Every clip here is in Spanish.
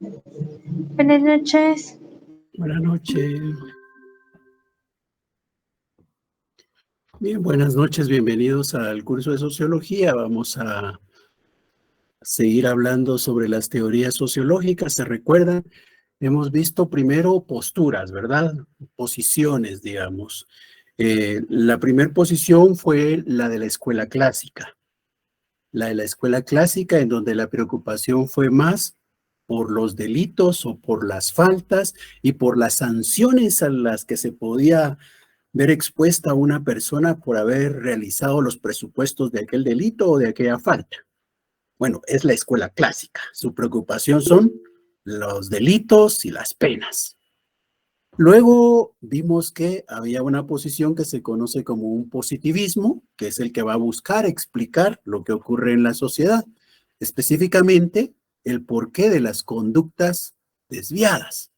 Buenas noches. Buenas noches. Bien, buenas noches, bienvenidos al curso de Sociología. Vamos a seguir hablando sobre las teorías sociológicas. ¿Se recuerdan? Hemos visto primero posturas, ¿verdad? Posiciones, digamos. La primera posición fue la de la escuela clásica. La de la escuela clásica, en donde la preocupación fue más por los delitos o por las faltas y por las sanciones a las que se podía ver expuesta a una persona por haber realizado los presupuestos de aquel delito o de aquella falta. Bueno, es la escuela clásica. Su preocupación son los delitos y las penas. Luego vimos que había una posición que se conoce como un positivismo, que es el que va a buscar explicar lo que ocurre en la sociedad, específicamente el porqué de las conductas desviadas.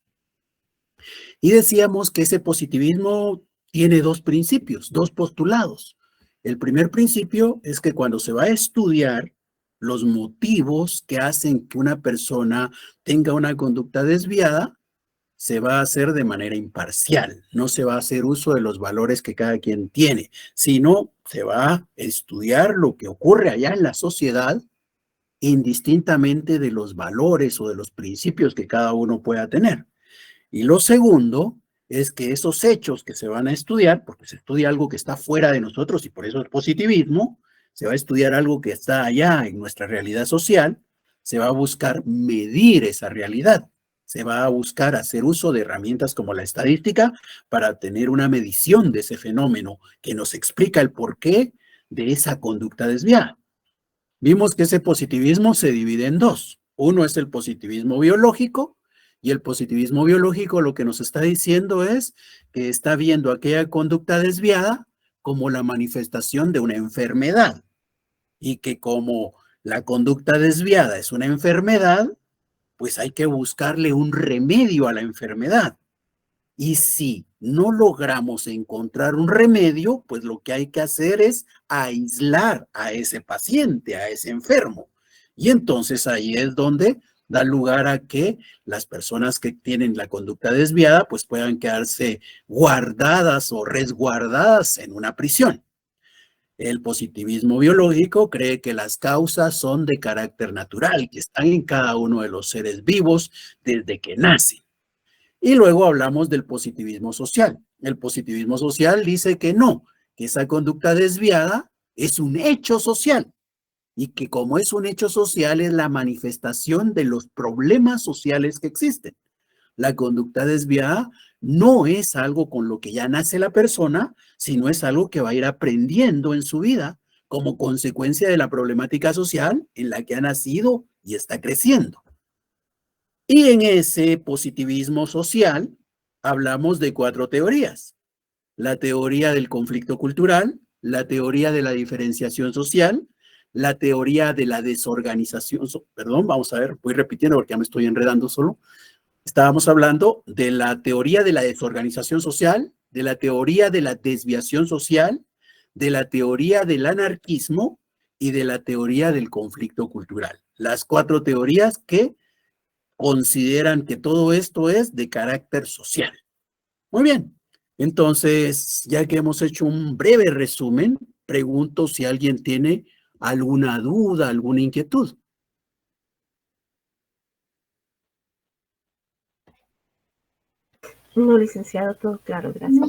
Y decíamos que ese positivismo tiene dos principios, dos postulados. El primer principio es que cuando se va a estudiar los motivos que hacen que una persona tenga una conducta desviada, se va a hacer de manera imparcial, no se va a hacer uso de los valores que cada quien tiene, sino se va a estudiar lo que ocurre allá en la sociedad indistintamente de los valores o de los principios que cada uno pueda tener. Y lo segundo es que esos hechos que se van a estudiar, porque se estudia algo que está fuera de nosotros y por eso es positivismo, se va a estudiar algo que está allá en nuestra realidad social, se va a buscar medir esa realidad, se va a buscar hacer uso de herramientas como la estadística para tener una medición de ese fenómeno que nos explica el porqué de esa conducta desviada. Vimos que ese positivismo se divide en dos. Uno es el positivismo biológico y el positivismo biológico lo que nos está diciendo es que está viendo aquella conducta desviada como la manifestación de una enfermedad y que como la conducta desviada es una enfermedad, pues hay que buscarle un remedio a la enfermedad. Y si no logramos encontrar un remedio, pues lo que hay que hacer es aislar a ese paciente, a ese enfermo. Y entonces ahí es donde da lugar a que las personas que tienen la conducta desviada pues puedan quedarse guardadas o resguardadas en una prisión. El positivismo biológico cree que las causas son de carácter natural, que están en cada uno de los seres vivos desde que nacen. Y luego hablamos del positivismo social. El positivismo social dice que no, que esa conducta desviada es un hecho social y que como es un hecho social es la manifestación de los problemas sociales que existen. La conducta desviada no es algo con lo que ya nace la persona, sino es algo que va a ir aprendiendo en su vida como consecuencia de la problemática social en la que ha nacido y está creciendo. Y en ese positivismo social hablamos de cuatro teorías. La teoría del conflicto cultural, la teoría de la diferenciación social, la teoría de la desorganización, perdón, vamos a ver, voy repitiendo porque ya me estoy enredando solo. Estábamos hablando de la teoría de la desorganización social, de la teoría de la desviación social, de la teoría del anarquismo y de la teoría del conflicto cultural. Las cuatro teorías que consideran que todo esto es de carácter social. Muy bien. Entonces, ya que hemos hecho un breve resumen, pregunto si alguien tiene alguna duda, alguna inquietud. No, licenciado, todo claro, gracias.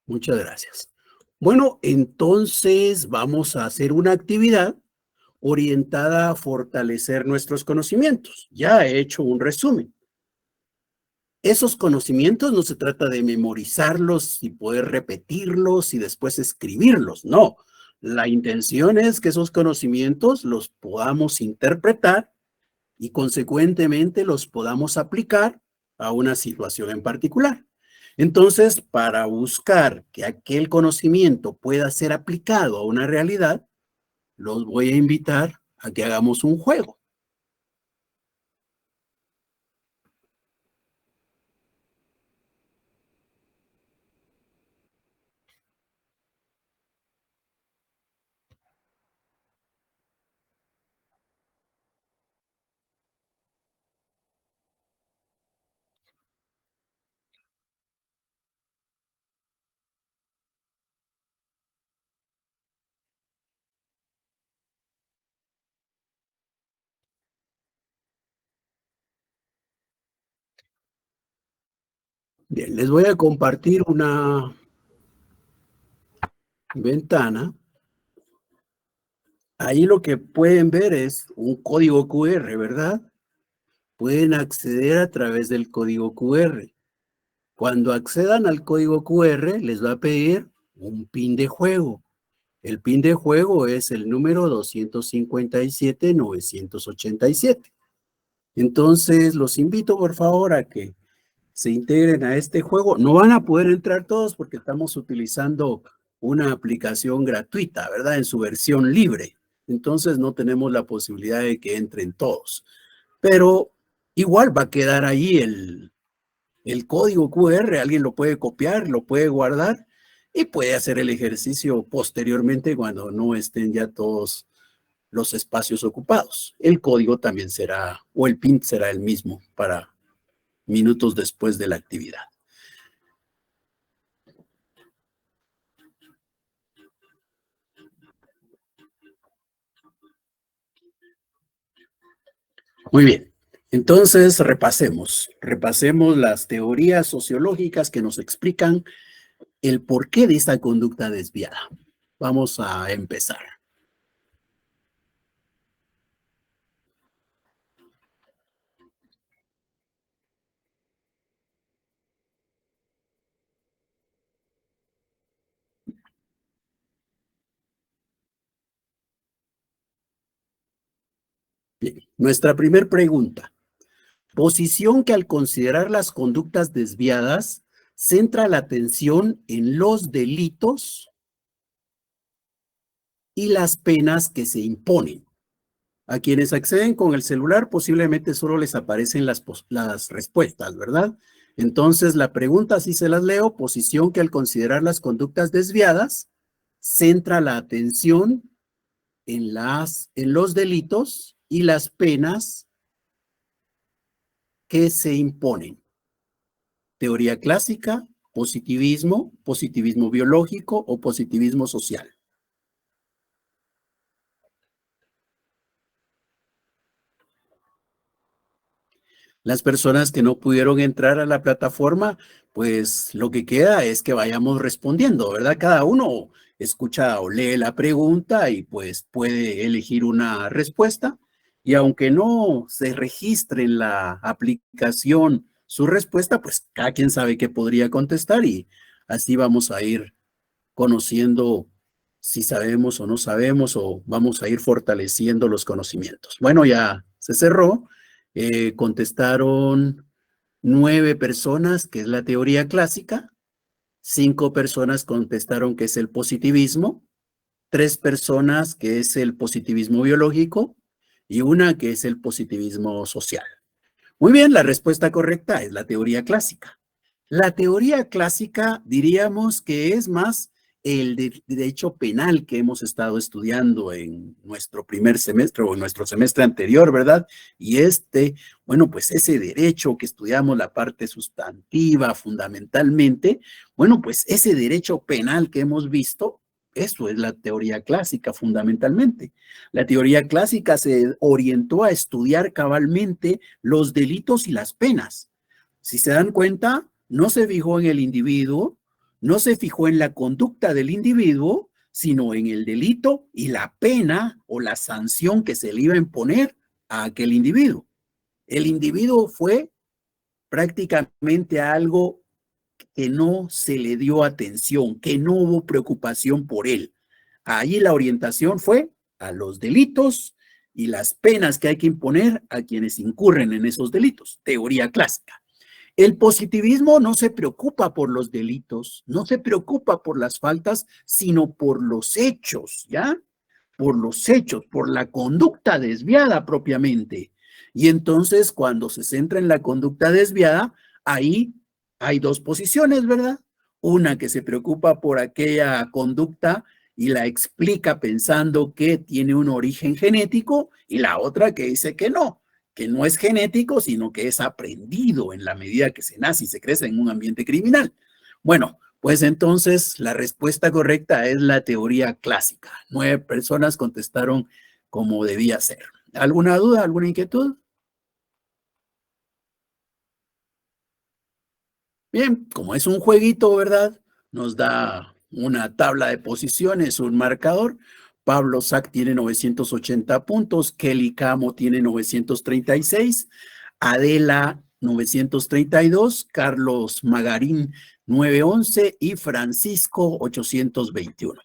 Muchas gracias. Bueno, entonces vamos a hacer una actividad orientada a fortalecer nuestros conocimientos. Ya he hecho un resumen. Esos conocimientos no se trata de memorizarlos y poder repetirlos y después escribirlos, no. La intención es que esos conocimientos los podamos interpretar y consecuentemente los podamos aplicar a una situación en particular. Entonces, para buscar que aquel conocimiento pueda ser aplicado a una realidad, los voy a invitar a que hagamos un juego. Bien, les voy a compartir una ventana. Ahí lo que pueden ver es un código QR, ¿verdad? Pueden acceder a través del código QR. Cuando accedan al código QR, les va a pedir un PIN de juego. El PIN de juego es el número 257-987. Entonces, los invito por favor a que se integren a este juego. No van a poder entrar todos porque estamos utilizando una aplicación gratuita, ¿verdad? En su versión libre. Entonces, no tenemos la posibilidad de que entren todos. Pero igual va a quedar ahí el código QR, alguien lo puede copiar, lo puede guardar y puede hacer el ejercicio posteriormente cuando no estén ya todos los espacios ocupados. El código también será, o el PIN será el mismo para minutos después de la actividad. Muy bien. Entonces, repasemos las teorías sociológicas que nos explican el porqué de esta conducta desviada. Vamos a empezar. Bien, nuestra primera pregunta. Posición que al considerar las conductas desviadas centra la atención en los delitos y las penas que se imponen. A quienes acceden con el celular posiblemente solo les aparecen las respuestas, ¿verdad? Entonces la pregunta, si se las leo, posición que al considerar las conductas desviadas centra la atención en los delitos y las penas que se imponen. Teoría clásica, positivismo, positivismo biológico o positivismo social. Las personas que no pudieron entrar a la plataforma, pues lo que queda es que vayamos respondiendo, ¿verdad? Cada uno escucha o lee la pregunta y pues puede elegir una respuesta. Y aunque no se registre en la aplicación su respuesta, pues cada quien sabe qué podría contestar y así vamos a ir conociendo si sabemos o no sabemos o vamos a ir fortaleciendo los conocimientos. Bueno, ya se cerró. Contestaron 9 personas, que es la teoría clásica. 5 personas contestaron que es el positivismo. 3 personas que es el positivismo biológico y una que es el positivismo social. Muy bien, la respuesta correcta es la teoría clásica. La teoría clásica diríamos que es más el derecho penal que hemos estado estudiando en nuestro primer semestre o en nuestro semestre anterior, ¿verdad? Y bueno, pues ese derecho que estudiamos, la parte sustantiva fundamentalmente, bueno, pues ese derecho penal que hemos visto, eso es la teoría clásica fundamentalmente. La teoría clásica se orientó a estudiar cabalmente los delitos y las penas. Si se dan cuenta, no se fijó en el individuo, no se fijó en la conducta del individuo, sino en el delito y la pena o la sanción que se le iba a imponer a aquel individuo. El individuo fue prácticamente algo que no se le dio atención, que no hubo preocupación por él. Ahí la orientación fue a los delitos y las penas que hay que imponer a quienes incurren en esos delitos. Teoría clásica. El positivismo no se preocupa por los delitos, no se preocupa por las faltas, sino por los hechos, ¿ya? Por los hechos, por la conducta desviada propiamente. Y entonces, cuando se centra en la conducta desviada, ahí hay 2 posiciones, ¿verdad? Una que se preocupa por aquella conducta y la explica pensando que tiene un origen genético, y la otra que dice que no es genético, sino que es aprendido en la medida que se nace y se crece en un ambiente criminal. Bueno, pues entonces la respuesta correcta es la teoría clásica. 9 personas contestaron como debía ser. ¿Alguna duda, alguna inquietud? Bien, como es un jueguito, ¿verdad? Nos da una tabla de posiciones, un marcador. Pablo Sack tiene 980 puntos, Kelly Camo tiene 936, Adela 932, Carlos Magarín 911 y Francisco 821.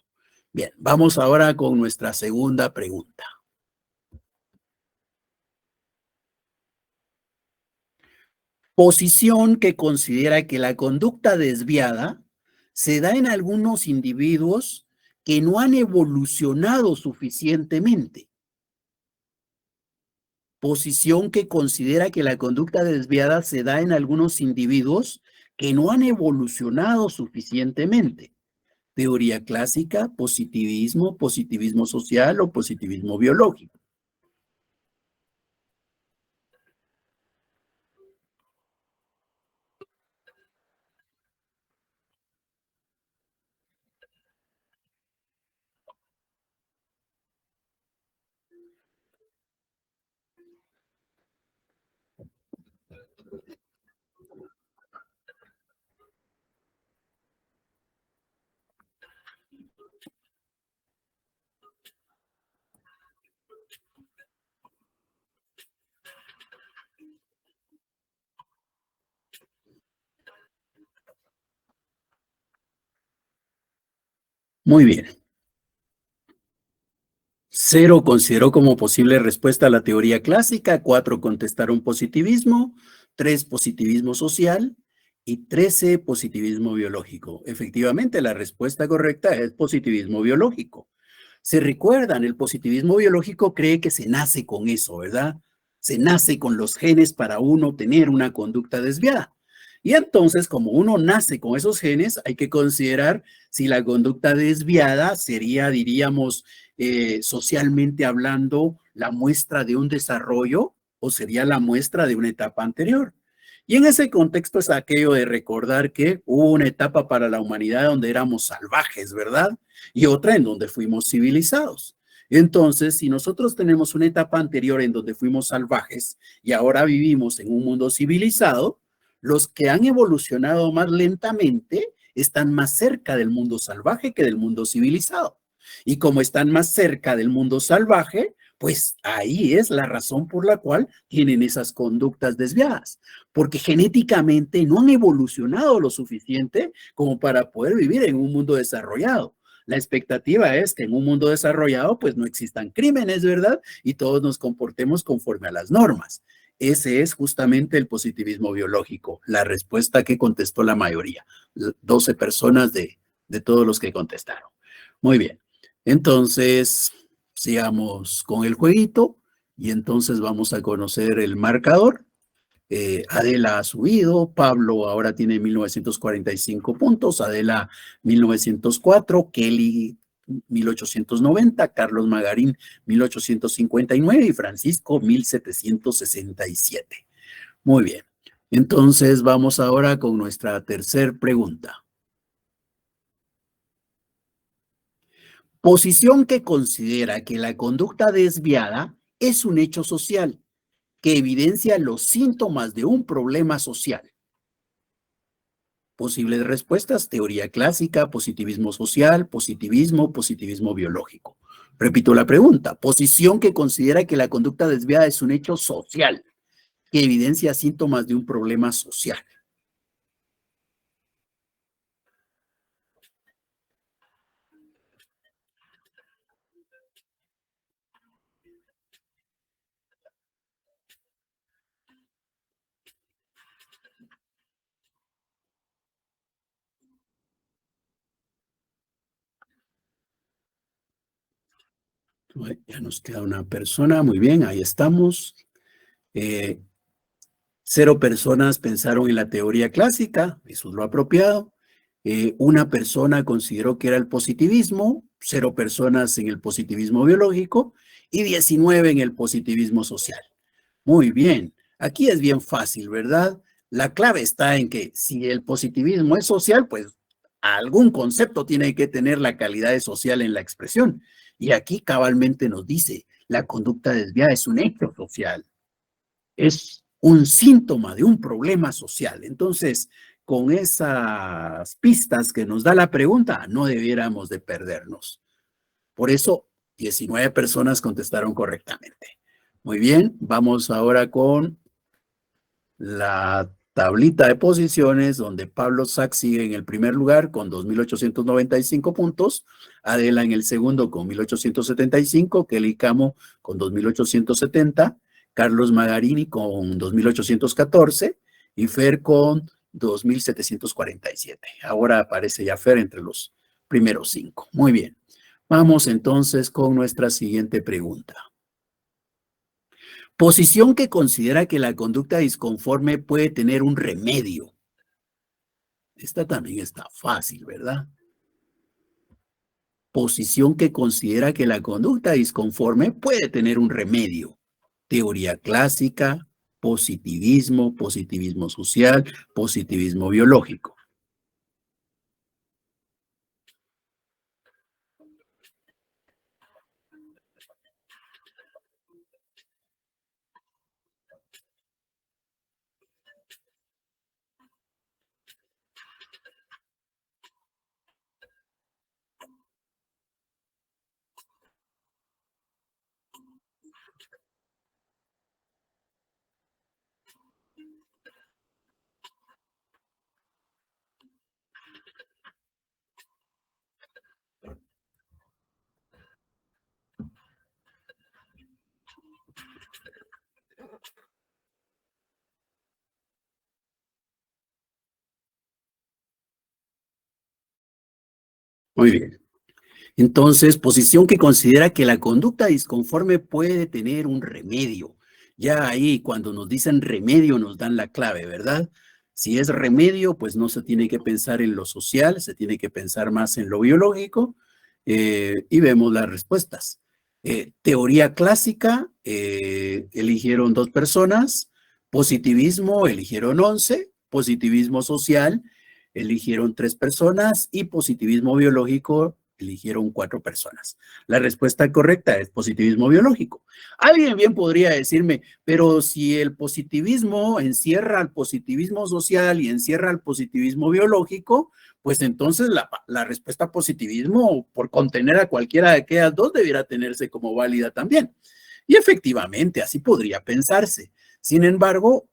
Bien, vamos ahora con nuestra segunda pregunta. Posición que considera que la conducta desviada se da en algunos individuos que no han evolucionado suficientemente. Posición que considera que la conducta desviada se da en algunos individuos que no han evolucionado suficientemente. Teoría clásica, positivismo, positivismo social o positivismo biológico. Muy bien. 0 consideró como posible respuesta a la teoría clásica, 4 contestaron positivismo, 3 positivismo social y 13 positivismo biológico. Efectivamente, la respuesta correcta es positivismo biológico. Se recuerdan, el positivismo biológico cree que se nace con eso, ¿verdad? Se nace con los genes para uno tener una conducta desviada. Y entonces, como uno nace con esos genes, hay que considerar si la conducta desviada sería, diríamos, socialmente hablando, la muestra de un desarrollo o sería la muestra de una etapa anterior. Y en ese contexto es aquello de recordar que hubo una etapa para la humanidad donde éramos salvajes, ¿verdad? Y otra en donde fuimos civilizados. Entonces, si nosotros tenemos una etapa anterior en donde fuimos salvajes y ahora vivimos en un mundo civilizado, los que han evolucionado más lentamente están más cerca del mundo salvaje que del mundo civilizado. Y como están más cerca del mundo salvaje, pues ahí es la razón por la cual tienen esas conductas desviadas, porque genéticamente no han evolucionado lo suficiente como para poder vivir en un mundo desarrollado. La expectativa es que en un mundo desarrollado pues no existan crímenes, ¿verdad? Y todos nos comportemos conforme a las normas. Ese es justamente el positivismo biológico, la respuesta que contestó la mayoría, 12 personas de todos los que contestaron. Muy bien, entonces sigamos con el jueguito y entonces vamos a conocer el marcador. Adela ha subido, Pablo ahora tiene 1945 puntos, Adela 1904, Kelly 1890, Carlos Magarín 1859 y Francisco 1767. Muy bien, entonces vamos ahora con nuestra tercera pregunta. Posición que considera que la conducta desviada es un hecho social que evidencia los síntomas de un problema social. Posibles respuestas: teoría clásica, positivismo social, positivismo, positivismo biológico. Repito la pregunta. Posición que considera que la conducta desviada es un hecho social que evidencia síntomas de un problema social. Ya nos queda una persona. Muy bien, ahí estamos. 0 personas pensaron en la teoría clásica, eso es lo apropiado. Una persona consideró que era el positivismo, 0 personas en el positivismo biológico y 19 en el positivismo social. Muy bien, aquí es bien fácil, ¿verdad? La clave está en que si el positivismo es social, pues algún concepto tiene que tener la calidad de social en la expresión. Y aquí cabalmente nos dice, la conducta desviada es un hecho social. Es un síntoma de un problema social. Entonces, con esas pistas que nos da la pregunta, no debiéramos de perdernos. Por eso, 19 personas contestaron correctamente. Muy bien, vamos ahora con la tablita de posiciones, donde Pablo Sachs sigue en el primer lugar con 2.895 puntos, Adela en el segundo con 1.875, Kelly Camo con 2.870, Carlos Magarini con 2.814 y Fer con 2.747. Ahora aparece ya Fer entre los primeros 5. Muy bien. Vamos entonces con nuestra siguiente pregunta. Posición que considera que la conducta disconforme puede tener un remedio. Esta también está fácil, ¿verdad? Posición que considera que la conducta disconforme puede tener un remedio. Teoría clásica, positivismo, positivismo social, positivismo biológico. Muy bien. Entonces, posición que considera que la conducta disconforme puede tener un remedio. Ya ahí, cuando nos dicen remedio, nos dan la clave, ¿verdad? Si es remedio, pues no se tiene que pensar en lo social, se tiene que pensar más en lo biológico, y vemos las respuestas. Teoría clásica, eligieron 2 personas, positivismo, eligieron 11, positivismo social, eligieron 3 personas y positivismo biológico, eligieron 4 personas. La respuesta correcta es positivismo biológico. Alguien bien podría decirme, pero si el positivismo encierra al positivismo social y encierra al positivismo biológico, pues entonces la respuesta positivismo, por contener a cualquiera de aquellas dos, debiera tenerse como válida también. Y efectivamente, así podría pensarse. Sin embargo,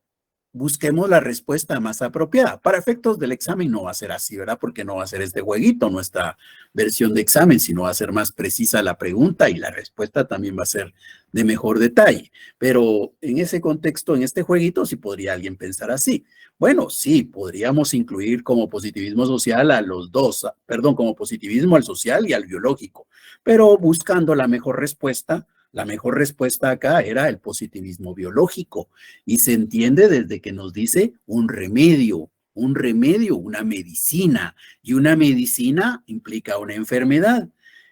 busquemos la respuesta más apropiada. Para efectos del examen no va a ser así, ¿verdad? Porque no va a ser este jueguito, nuestra versión de examen, sino va a ser más precisa la pregunta y la respuesta también va a ser de mejor detalle. Pero en ese contexto, en este jueguito, sí podría alguien pensar así. Bueno, sí, podríamos incluir como positivismo social a los dos, perdón, como positivismo al social y al biológico, pero buscando la mejor respuesta. La mejor respuesta acá era el positivismo biológico y se entiende desde que nos dice un remedio, una medicina, y una medicina implica una enfermedad.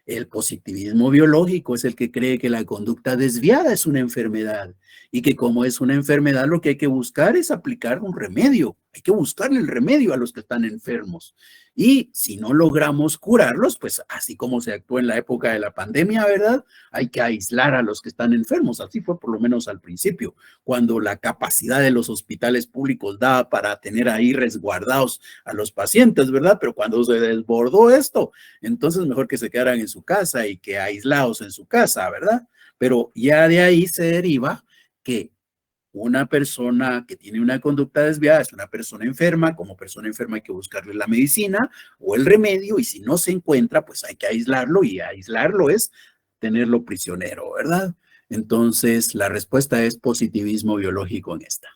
El positivismo biológico es el que cree que la conducta desviada es una enfermedad y que como es una enfermedad lo que hay que buscar es aplicar un remedio. Hay que buscarle el remedio a los que están enfermos. Y si no logramos curarlos, pues así como se actuó en la época de la pandemia, ¿verdad? Hay que aislar a los que están enfermos. Así fue por lo menos al principio, cuando la capacidad de los hospitales públicos daba para tener ahí resguardados a los pacientes, ¿verdad? Pero cuando se desbordó esto, entonces mejor que se quedaran en su casa y que aislados en su casa, ¿verdad? Pero ya de ahí se deriva que una persona que tiene una conducta desviada es una persona enferma. Como persona enferma hay que buscarle la medicina o el remedio, y si no se encuentra, pues hay que aislarlo, y aislarlo es tenerlo prisionero, ¿verdad? Entonces, la respuesta es positivismo biológico en esta.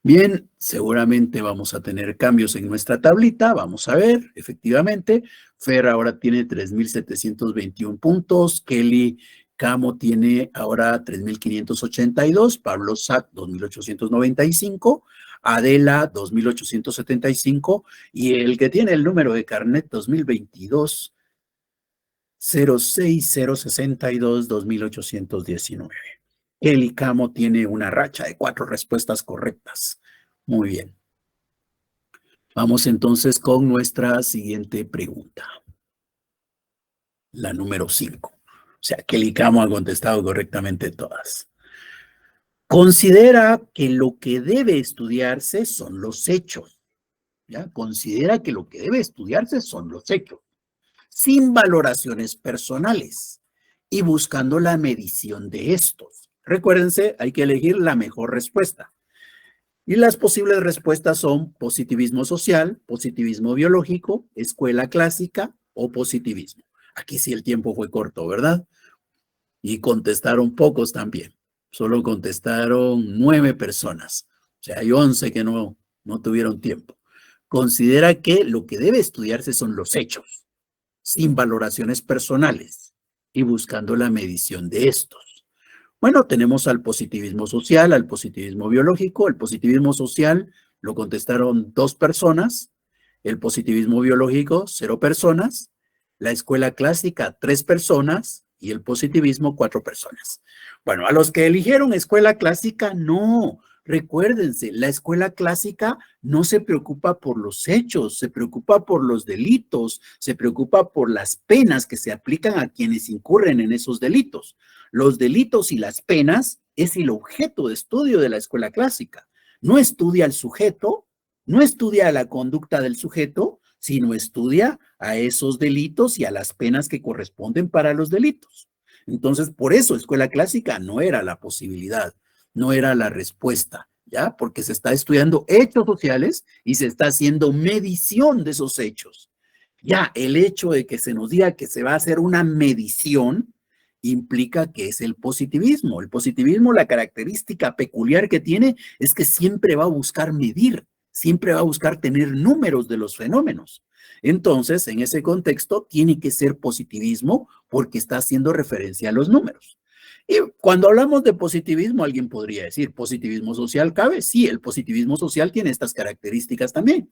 Bien, seguramente vamos a tener cambios en nuestra tablita. Vamos a ver, efectivamente, Fer ahora tiene 3.721 puntos, Kelly Camo tiene ahora 3.582, Pablo Sack 2.895, Adela 2.875 y el que tiene el número de carnet 2022 06062 2.819. Kelly Camo tiene una racha de 4 respuestas correctas. Muy bien. Vamos entonces con nuestra siguiente pregunta. La número 5. O sea, Kelly Camo ha contestado correctamente todas. Considera que lo que debe estudiarse son los hechos. ¿ya? Considera que lo que debe estudiarse son los hechos, sin valoraciones personales y buscando la medición de estos. Recuérdense, hay que elegir la mejor respuesta. Y las posibles respuestas son positivismo social, positivismo biológico, escuela clásica o positivismo. Aquí sí el tiempo fue corto, ¿verdad? Y contestaron pocos también. Solo contestaron 9 personas. O sea, hay 11 que no tuvieron tiempo. Considera que lo que debe estudiarse son los hechos, sin valoraciones personales y buscando la medición de estos. Bueno, tenemos al positivismo social, al positivismo biológico. El positivismo social lo contestaron 2 personas, el positivismo biológico 0 personas, la escuela clásica 3 personas y el positivismo 4 personas. Bueno, a los que eligieron escuela clásica, no. Recuérdense, la escuela clásica no se preocupa por los hechos, se preocupa por los delitos, se preocupa por las penas que se aplican a quienes incurren en esos delitos. Los delitos y las penas es el objeto de estudio de la escuela clásica. No estudia al sujeto, no estudia la conducta del sujeto, sino estudia a esos delitos y a las penas que corresponden para los delitos. Entonces, por eso escuela clásica no era la posibilidad, no era la respuesta, ¿ya? Porque se está estudiando hechos sociales y se está haciendo medición de esos hechos. Ya, el hecho de que se nos diga que se va a hacer una medición implica que es el positivismo. El positivismo, la característica peculiar que tiene es que siempre va a buscar medir, siempre va a buscar tener números de los fenómenos. Entonces, en ese contexto, tiene que ser positivismo porque está haciendo referencia a los números. Y cuando hablamos de positivismo, alguien podría decir, ¿positivismo social cabe? Sí, el positivismo social tiene estas características también.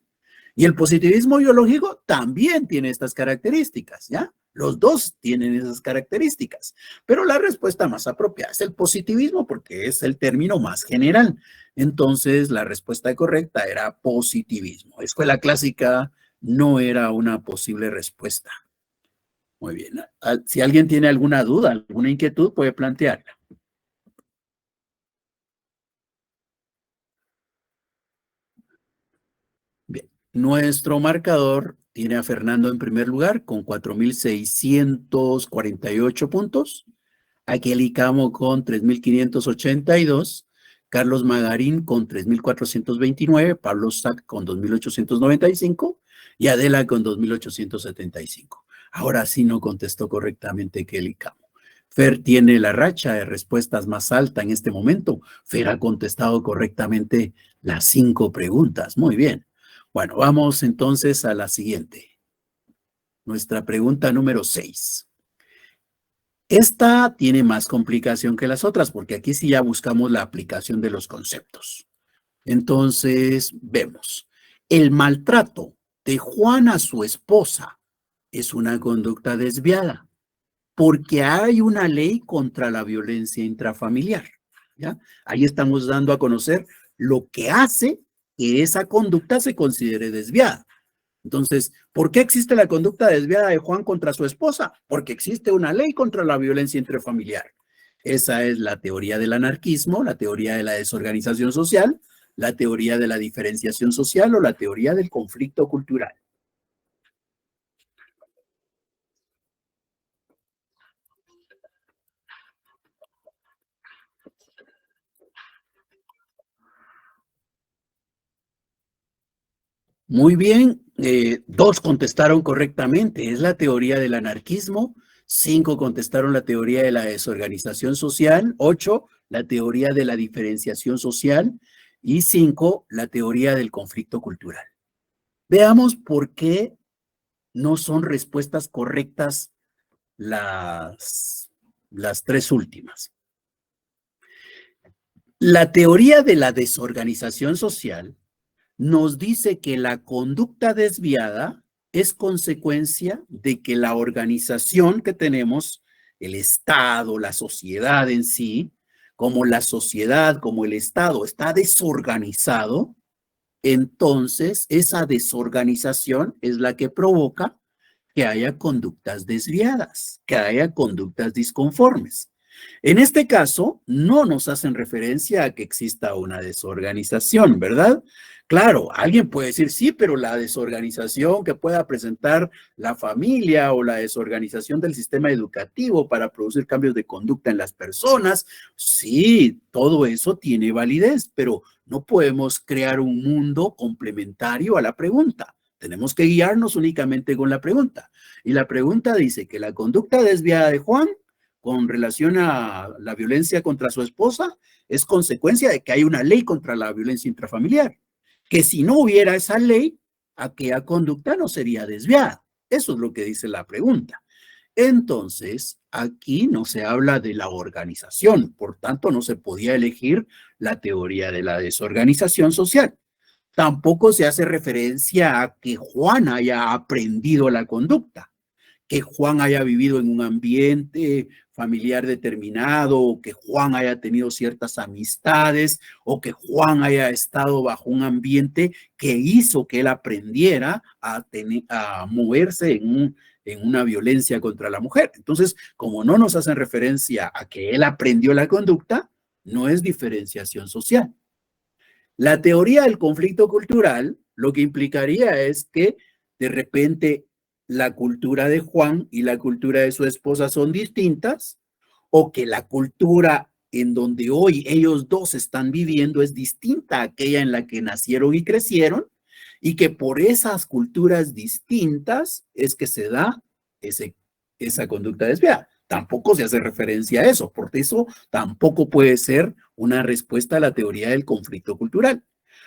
Y el positivismo biológico también tiene estas características, ¿ya? Los dos tienen esas características, pero la respuesta más apropiada es el positivismo porque es el término más general. Entonces, la respuesta correcta era positivismo. Escuela clásica no era una posible respuesta. Muy bien. Si alguien tiene alguna duda, alguna inquietud, puede plantearla. Bien. Nuestro marcador tiene a Fernando en primer lugar con 4,648 puntos. A Kelly Camo con 3,582. Carlos Magarín con 3,429. Pablo Sack con 2,895. Y Adela con 2,875. Ahora sí no contestó correctamente Kelly Camo. Fer tiene la racha de respuestas más alta en este momento. Fer ha contestado correctamente las 5 preguntas. Muy bien. Bueno, vamos entonces a la siguiente. Nuestra pregunta número 6. Esta tiene más complicación que las otras porque aquí sí ya buscamos la aplicación de los conceptos. Entonces, vemos. El maltrato de Juan a su esposa es una conducta desviada porque hay una ley contra la violencia intrafamiliar, ¿ya? Ahí estamos dando a conocer lo que hace que esa conducta se considere desviada. Entonces, ¿por qué existe la conducta desviada de Juan contra su esposa? Porque existe una ley contra la violencia intrafamiliar. Esa es la teoría del anarquismo, la teoría de la desorganización social, la teoría de la diferenciación social o la teoría del conflicto cultural. Muy bien, 2 contestaron correctamente. Es la teoría del anarquismo. 5 contestaron la teoría de la desorganización social. 8, la teoría de la diferenciación social. Y 5, la teoría del conflicto cultural. Veamos por qué no son respuestas correctas las 3 últimas. La teoría de la desorganización social nos dice que la conducta desviada es consecuencia de que la organización que tenemos, el Estado, la sociedad en sí, como la sociedad, como el Estado está desorganizado, entonces esa desorganización es la que provoca que haya conductas desviadas, que haya conductas disconformes. En este caso, no nos hacen referencia a que exista una desorganización, ¿verdad? Claro, alguien puede decir, sí, pero la desorganización que pueda presentar la familia o la desorganización del sistema educativo para producir cambios de conducta en las personas, sí, todo eso tiene validez, pero no podemos crear un mundo complementario a la pregunta. Tenemos que guiarnos únicamente con la pregunta. Y la pregunta dice que la conducta desviada de Juan con relación a la violencia contra su esposa es consecuencia de que hay una ley contra la violencia intrafamiliar, que si no hubiera esa ley, aquella conducta no sería desviada. Eso es lo que dice la pregunta. Entonces, aquí no se habla de la organización, por tanto, no se podía elegir la teoría de la desorganización social. Tampoco se hace referencia a que Juan haya aprendido la conducta, que Juan haya vivido en un ambiente familiar determinado, o que Juan haya tenido ciertas amistades, o que Juan haya estado bajo un ambiente que hizo que él aprendiera a moverse en una violencia contra la mujer. Entonces, como no nos hacen referencia a que él aprendió la conducta, no es diferenciación social. La teoría del conflicto cultural lo que implicaría es que de repente la cultura de Juan y la cultura de su esposa son distintas, o que la cultura en donde hoy ellos dos están viviendo es distinta a aquella en la que nacieron y crecieron, y que por esas culturas distintas es que se da esa conducta desviada. Tampoco se hace referencia a eso, por eso tampoco puede ser una respuesta a la teoría del conflicto cultural.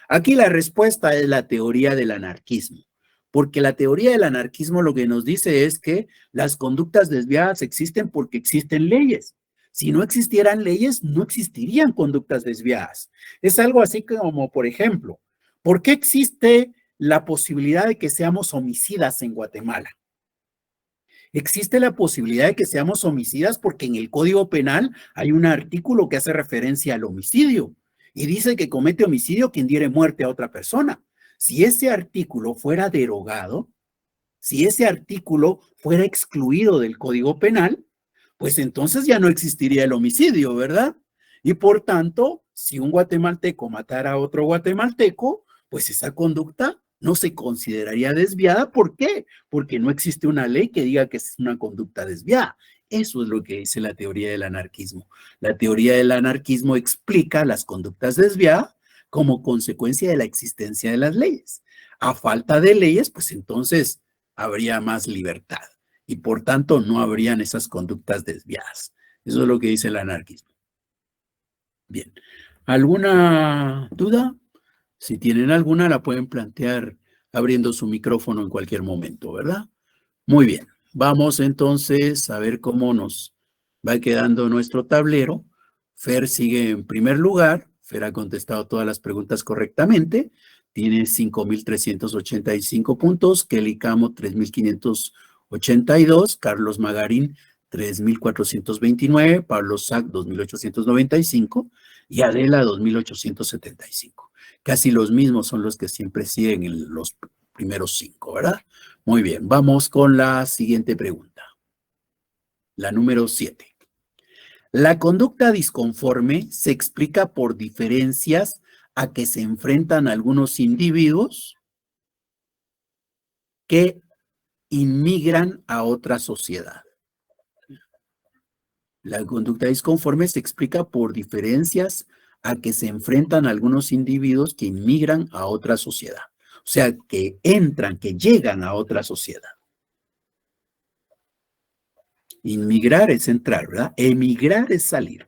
Aquí la respuesta es la teoría del anarquismo, porque la teoría del anarquismo lo que nos dice es que las conductas desviadas existen porque existen leyes. Si no existieran leyes, no existirían conductas desviadas. Es algo así como, por ejemplo, ¿por qué existe la posibilidad de que seamos homicidas en Guatemala? Existe la posibilidad de que seamos homicidas porque en el Código Penal hay un artículo que hace referencia al homicidio y dice que comete homicidio quien diere muerte a otra persona. Si ese artículo fuera derogado, si ese artículo fuera excluido del Código Penal, pues entonces ya no existiría el homicidio, ¿verdad? Y por tanto, si un guatemalteco matara a otro guatemalteco, pues esa conducta no se consideraría desviada. ¿Por qué? Porque no existe una ley que diga que es una conducta desviada. Eso es lo que dice la teoría del anarquismo. La teoría del anarquismo explica las conductas desviadas como consecuencia de la existencia de las leyes. A falta de leyes, pues entonces habría más libertad y por tanto no habrían esas conductas desviadas. Eso es lo que dice el anarquismo. Bien, ¿alguna duda? Si tienen alguna, la pueden plantear abriendo su micrófono en cualquier momento, ¿verdad? Muy bien, vamos entonces a ver cómo nos va quedando nuestro tablero. Fer sigue en primer lugar. Fer ha contestado todas las preguntas correctamente. Tiene 5,385 puntos. Kelly Camo, 3,582. Carlos Magarín, 3,429. Pablo Sac, 2,895. Y Adela, 2,875. Casi los mismos son los que siempre siguen en los primeros 5, ¿verdad? Muy bien, vamos con la siguiente pregunta. La número 7. La conducta disconforme se explica por diferencias a que se enfrentan algunos individuos que inmigran a otra sociedad. La conducta disconforme se explica por diferencias a que se enfrentan algunos individuos que inmigran a otra sociedad. O sea, que entran, que llegan a otra sociedad. Inmigrar es entrar, ¿verdad? Emigrar es salir.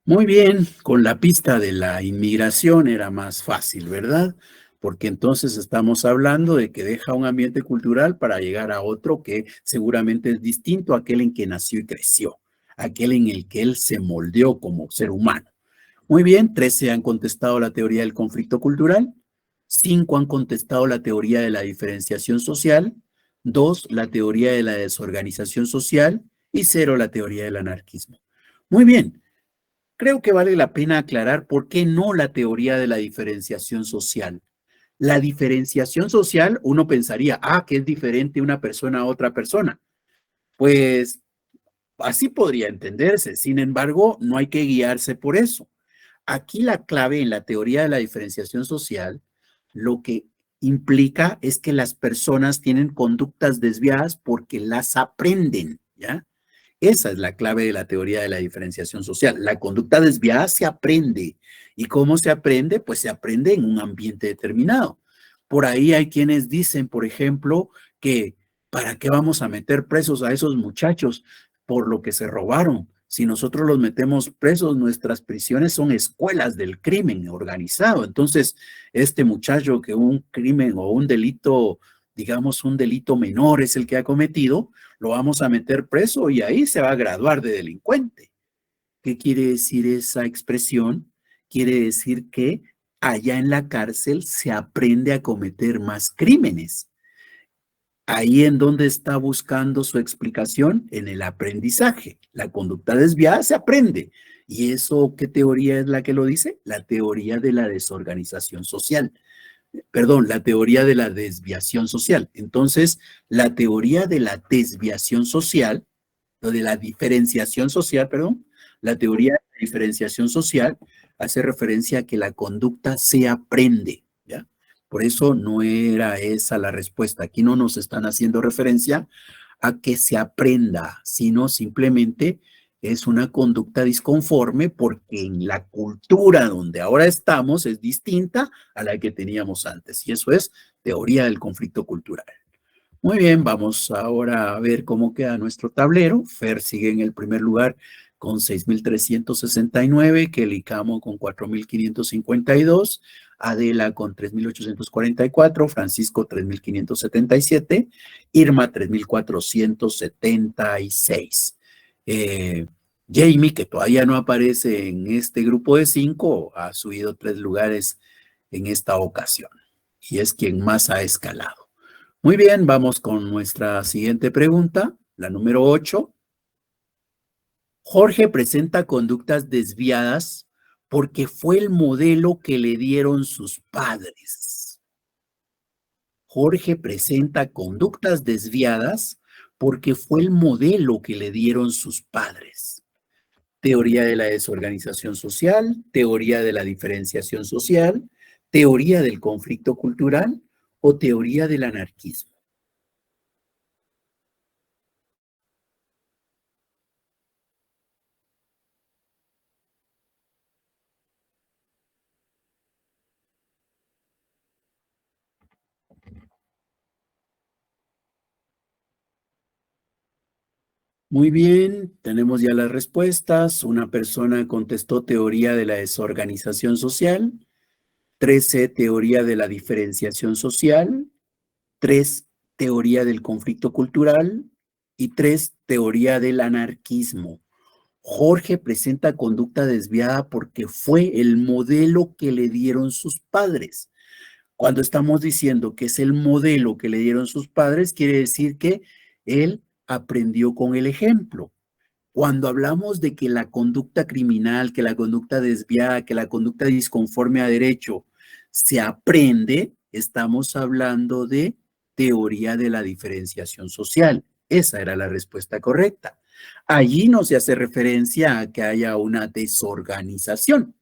Muy bien, con la pista de la inmigración era más fácil, ¿verdad? Porque entonces estamos hablando de que deja un ambiente cultural para llegar a otro que seguramente es distinto a aquel en que nació y creció, aquel en el que él se moldeó como ser humano. Muy bien, 13 han contestado la teoría del conflicto cultural, 5 han contestado la teoría de la diferenciación social, 2 la teoría de la desorganización social y 0 la teoría del anarquismo. Muy bien, creo que vale la pena aclarar por qué no la teoría de la diferenciación social. La diferenciación social, uno pensaría, que es diferente una persona a otra persona. Pues así podría entenderse. Sin embargo, no hay que guiarse por eso. Aquí la clave en la teoría de la diferenciación social, lo que implica es que las personas tienen conductas desviadas porque las aprenden, ¿ya? Esa es la clave de la teoría de la diferenciación social. La conducta desviada se aprende. ¿Y cómo se aprende? Pues se aprende en un ambiente determinado. Por ahí hay quienes dicen, por ejemplo, que ¿para qué vamos a meter presos a esos muchachos por lo que se robaron? Si nosotros los metemos presos, nuestras prisiones son escuelas del crimen organizado. Entonces, este muchacho que un crimen o un delito, digamos un delito menor es el que ha cometido, lo vamos a meter preso y ahí se va a graduar de delincuente. ¿Qué quiere decir esa expresión? Quiere decir que allá en la cárcel se aprende a cometer más crímenes. Ahí en donde está buscando su explicación, en el aprendizaje. La conducta desviada se aprende. ¿Y eso qué teoría es la que lo dice? La teoría de la desorganización social. Perdón, la teoría de la desviación social. Entonces, la teoría de la desviación social, o de la diferenciación social, perdón, la teoría de la diferenciación social hace referencia a que la conducta se aprende, ¿ya? Por eso no era esa la respuesta. Aquí no nos están haciendo referencia a que se aprenda, sino simplemente es una conducta disconforme porque en la cultura donde ahora estamos es distinta a la que teníamos antes. Y eso es teoría del conflicto cultural. Muy bien, vamos ahora a ver cómo queda nuestro tablero. Fer sigue en el primer lugar con 6,369, Kelly Camo con 4,552, Adela con 3,844, Francisco 3,577, Irma 3,476. Jamie, que todavía no aparece en este grupo de 5, ha subido 3 lugares en esta ocasión y es quien más ha escalado. Muy bien, vamos con nuestra siguiente pregunta, la número 8. Jorge presenta conductas desviadas porque fue el modelo que le dieron sus padres. Jorge presenta conductas desviadas porque fue el modelo que le dieron sus padres. Teoría de la desorganización social, teoría de la diferenciación social, teoría del conflicto cultural o teoría del anarquismo. Muy bien, tenemos ya las respuestas. Una persona contestó teoría de la desorganización social, 13 teoría de la diferenciación social, 3 teoría del conflicto cultural y 3 teoría del anarquismo. Jorge presenta conducta desviada porque fue el modelo que le dieron sus padres. Cuando estamos diciendo que es el modelo que le dieron sus padres, quiere decir que él aprendió con el ejemplo. Cuando hablamos de que la conducta criminal, que la conducta desviada, que la conducta disconforme a derecho se aprende, estamos hablando de teoría de la diferenciación social. Esa era la respuesta correcta. Allí no se hace referencia a que haya una desorganización.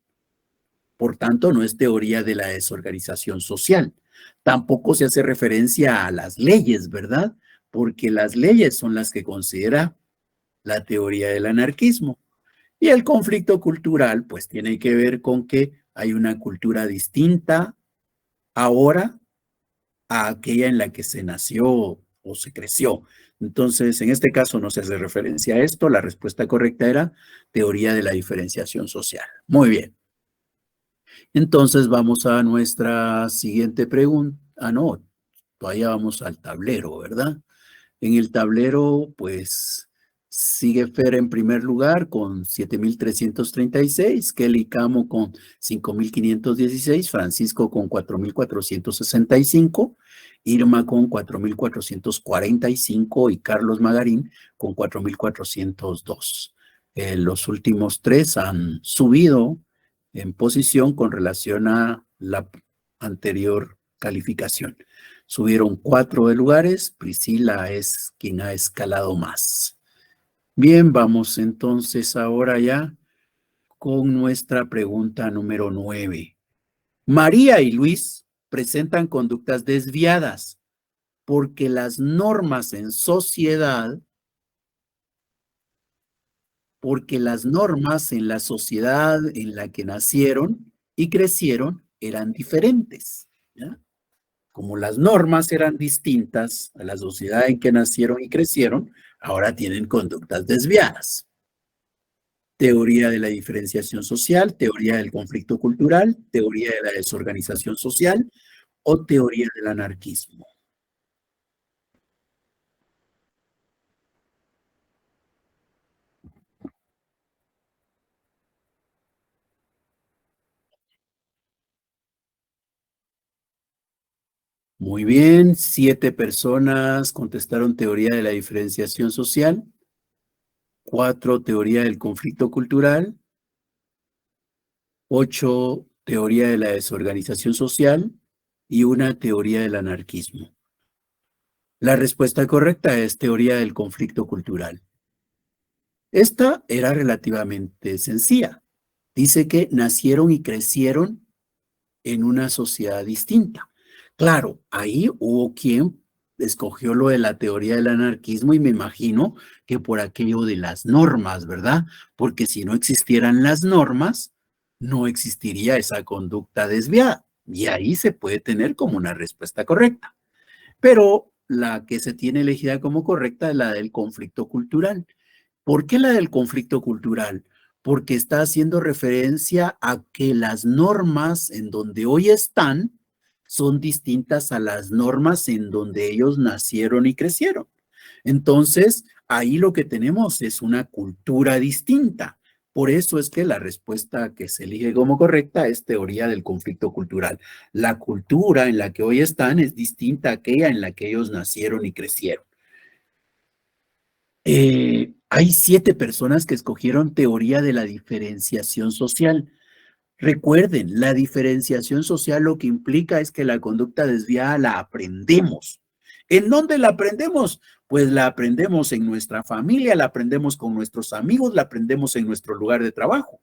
Por tanto, no es teoría de la desorganización social. Tampoco se hace referencia a las leyes, ¿verdad? Porque las leyes son las que considera la teoría del anarquismo. Y el conflicto cultural, pues tiene que ver con que hay una cultura distinta ahora a aquella en la que se nació o se creció. Entonces, en este caso no se hace referencia a esto. La respuesta correcta era teoría de la diferenciación social. Muy bien. Entonces vamos a nuestra siguiente pregunta. No, todavía vamos al tablero, ¿verdad? En el tablero, pues Sigue Fer en primer lugar con 7,336, Kelly Camo con 5,516, Francisco con 4,465, Irma con 4,445 y Carlos Magarín con 4,402. Los últimos tres han subido en posición con relación a la anterior calificación. Subieron 4 de lugares, Priscila es quien ha escalado más. Bien, vamos entonces ahora ya con nuestra pregunta número 9. María y Luis presentan conductas desviadas porque las normas en sociedad, porque las normas en la sociedad en la que nacieron y crecieron eran diferentes, ¿ya? Como las normas eran distintas a la sociedad en que nacieron y crecieron, ahora tienen conductas desviadas. Teoría de la diferenciación social, teoría del conflicto cultural, teoría de la desorganización social o teoría del anarquismo. Muy bien, 7 personas contestaron teoría de la diferenciación social, 4 teoría del conflicto cultural, 8 teoría de la desorganización social y 1 teoría del anarquismo. La respuesta correcta es teoría del conflicto cultural. Esta era relativamente sencilla. Dice que nacieron y crecieron en una sociedad distinta. Claro, ahí hubo quien escogió lo de la teoría del anarquismo y me imagino que por aquello de las normas, ¿verdad? Porque si no existieran las normas, no existiría esa conducta desviada. Y ahí se puede tener como una respuesta correcta. Pero la que se tiene elegida como correcta es la del conflicto cultural. ¿Por qué la del conflicto cultural? Porque está haciendo referencia a que las normas en donde hoy están son distintas a las normas en donde ellos nacieron y crecieron. Entonces, ahí lo que tenemos es una cultura distinta. Por eso es que la respuesta que se elige como correcta es teoría del conflicto cultural. La cultura en la que hoy están es distinta a aquella en la que ellos nacieron y crecieron. Hay 7 personas que escogieron teoría de la diferenciación social. Recuerden, la diferenciación social lo que implica es que la conducta desviada la aprendemos. ¿En dónde la aprendemos? Pues la aprendemos en nuestra familia, la aprendemos con nuestros amigos, la aprendemos en nuestro lugar de trabajo.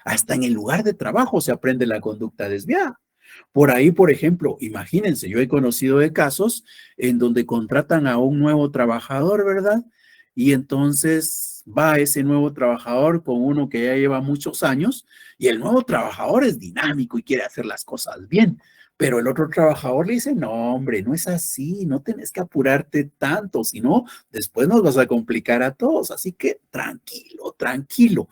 Hasta en el lugar de trabajo se aprende la conducta desviada. Por ahí, por ejemplo, imagínense, yo he conocido de casos en donde contratan a un nuevo trabajador, ¿verdad? Y entonces va ese nuevo trabajador con uno que ya lleva muchos años y el nuevo trabajador es dinámico y quiere hacer las cosas bien. Pero el otro trabajador le dice, no, hombre, no es así, no tenés que apurarte tanto, si no, después nos vas a complicar a todos. Así que tranquilo, tranquilo.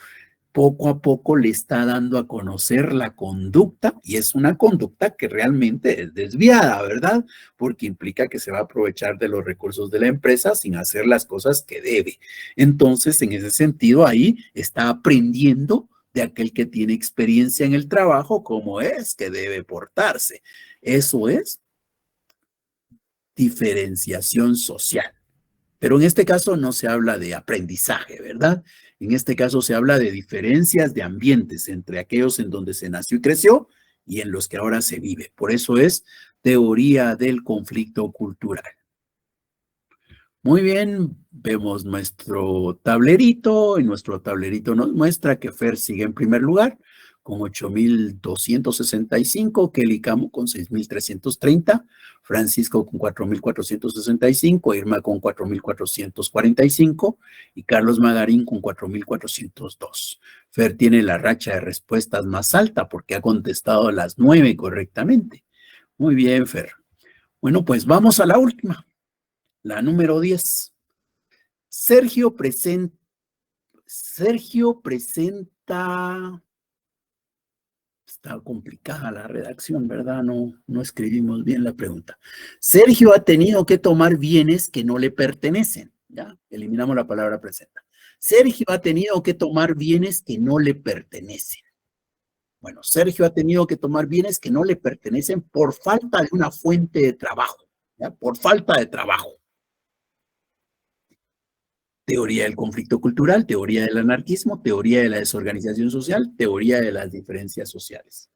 Poco a poco le está dando a conocer la conducta y es una conducta que realmente es desviada, ¿verdad? Porque implica que se va a aprovechar de los recursos de la empresa sin hacer las cosas que debe. Entonces, en ese sentido, ahí está aprendiendo de aquel que tiene experiencia en el trabajo cómo es que debe portarse. Eso es diferenciación social. Pero en este caso no se habla de aprendizaje, ¿verdad? En este caso se habla de diferencias de ambientes entre aquellos en donde se nació y creció y en los que ahora se vive. Por eso es teoría del conflicto cultural. Muy bien, vemos nuestro tablerito y nuestro tablerito nos muestra que Fer sigue en primer lugar con 8,265, Kelly Camo con 6,330, Francisco con 4,465, Irma con 4,445 y Carlos Magarín con 4,402. Fer tiene la racha de respuestas más alta porque ha contestado las 9 correctamente. Muy bien, Fer. Bueno, pues vamos a la última. La número 10. Sergio presenta, está complicada la redacción, ¿verdad? No escribimos bien la pregunta. Sergio ha tenido que tomar bienes que no le pertenecen, ¿ya? Eliminamos la palabra presenta. Sergio ha tenido que tomar bienes que no le pertenecen. Bueno, Sergio ha tenido que tomar bienes que no le pertenecen por falta de una fuente de trabajo, ¿ya? Por falta de trabajo. Teoría del conflicto cultural, teoría del anarquismo, teoría de la desorganización social, teoría de las diferencias sociales.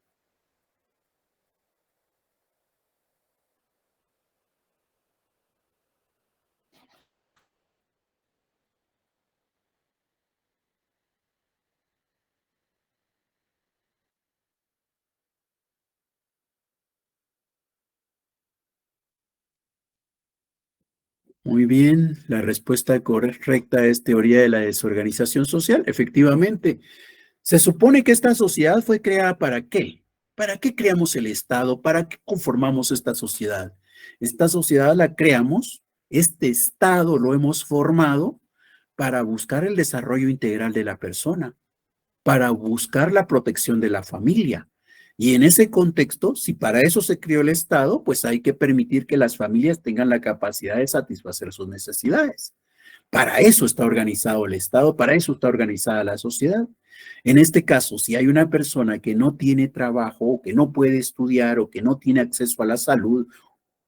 Muy bien, la respuesta correcta es teoría de la desorganización social. Efectivamente, se supone que esta sociedad fue creada ¿para qué? ¿Para qué creamos el Estado? ¿Para qué conformamos esta sociedad? Esta sociedad la creamos, este Estado lo hemos formado para buscar el desarrollo integral de la persona, para buscar la protección de la familia. Y en ese contexto, si para eso se creó el Estado, pues hay que permitir que las familias tengan la capacidad de satisfacer sus necesidades. Para eso está organizado el Estado, para eso está organizada la sociedad. En este caso, si hay una persona que no tiene trabajo, o que no puede estudiar, o que no tiene acceso a la salud,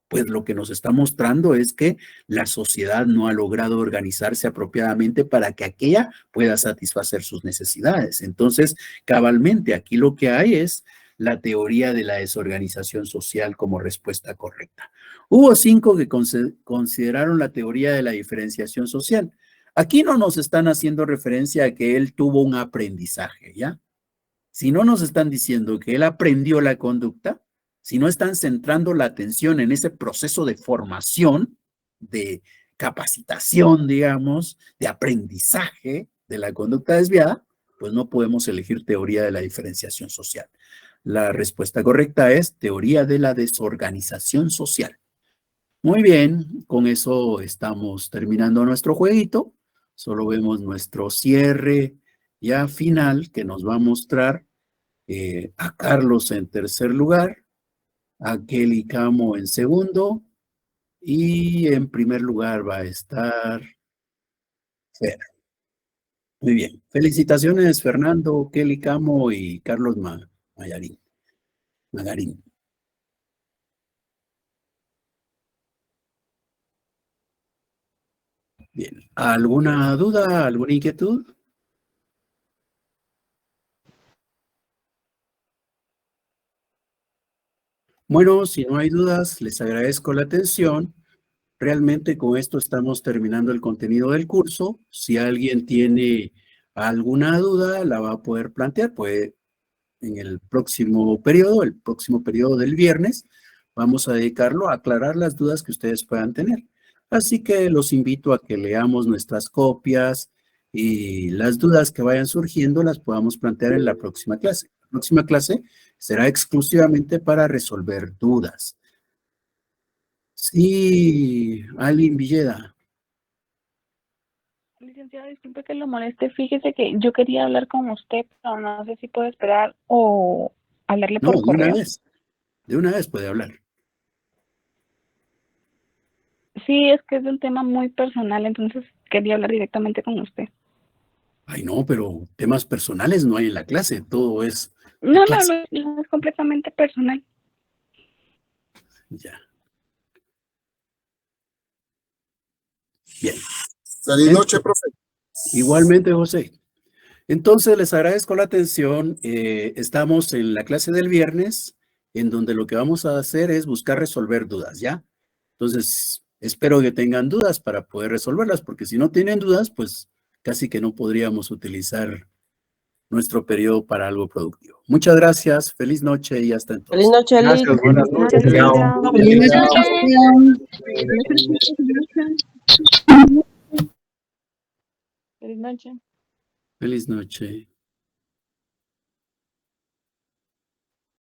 pues lo que nos está mostrando es que la sociedad no ha logrado organizarse apropiadamente para que aquella pueda satisfacer sus necesidades. Entonces, cabalmente, aquí lo que hay es la teoría de la desorganización social como respuesta correcta. Hubo 5 que consideraron la teoría de la diferenciación social. Aquí no nos están haciendo referencia a que él tuvo un aprendizaje, ¿ya? Si no nos están diciendo que él aprendió la conducta, si no están centrando la atención en ese proceso de formación, de capacitación, digamos, de aprendizaje de la conducta desviada, pues no podemos elegir teoría de la diferenciación social. La respuesta correcta es teoría de la desorganización social. Muy bien, con eso estamos terminando nuestro jueguito. Solo vemos nuestro cierre ya final que nos va a mostrar a Carlos en tercer lugar, a Kelly Camo en segundo y en primer lugar va a estar Fer. Muy bien. Felicitaciones, Fernando, Kelly Camo y Carlos Magarín. Bien. ¿Alguna duda, alguna inquietud? Bueno, si no hay dudas, les agradezco la atención. Realmente con esto estamos terminando el contenido del curso. Si alguien tiene alguna duda, la va a poder plantear. Pues en el próximo periodo del viernes, vamos a dedicarlo a aclarar las dudas que ustedes puedan tener. Así que los invito a que leamos nuestras copias y las dudas que vayan surgiendo las podamos plantear en la próxima clase. La próxima clase será exclusivamente para resolver dudas. Sí, Alin Villeda. Licenciado, disculpe que lo moleste. Fíjese que yo quería hablar con usted, pero no sé si puedo esperar o hablarle No, por correo. de una vez puede hablar. Sí, es que es un tema muy personal, entonces quería hablar directamente con usted. Ay, no, pero temas personales no hay en la clase, todo es No, no, clase. no, es completamente personal. Ya. Bien. Feliz noche, profe. Igualmente, José. Entonces, les agradezco la atención. Estamos en la clase del viernes, en donde lo que vamos a hacer es buscar resolver dudas, ¿ya? Entonces, espero que tengan dudas para poder resolverlas, porque si no tienen dudas, pues casi que no podríamos utilizar nuestro periodo para algo productivo. Muchas gracias, feliz noche y hasta entonces. Feliz noche, Eli. Gracias, buenas noches. Feliz noche. Feliz noche. Feliz noche.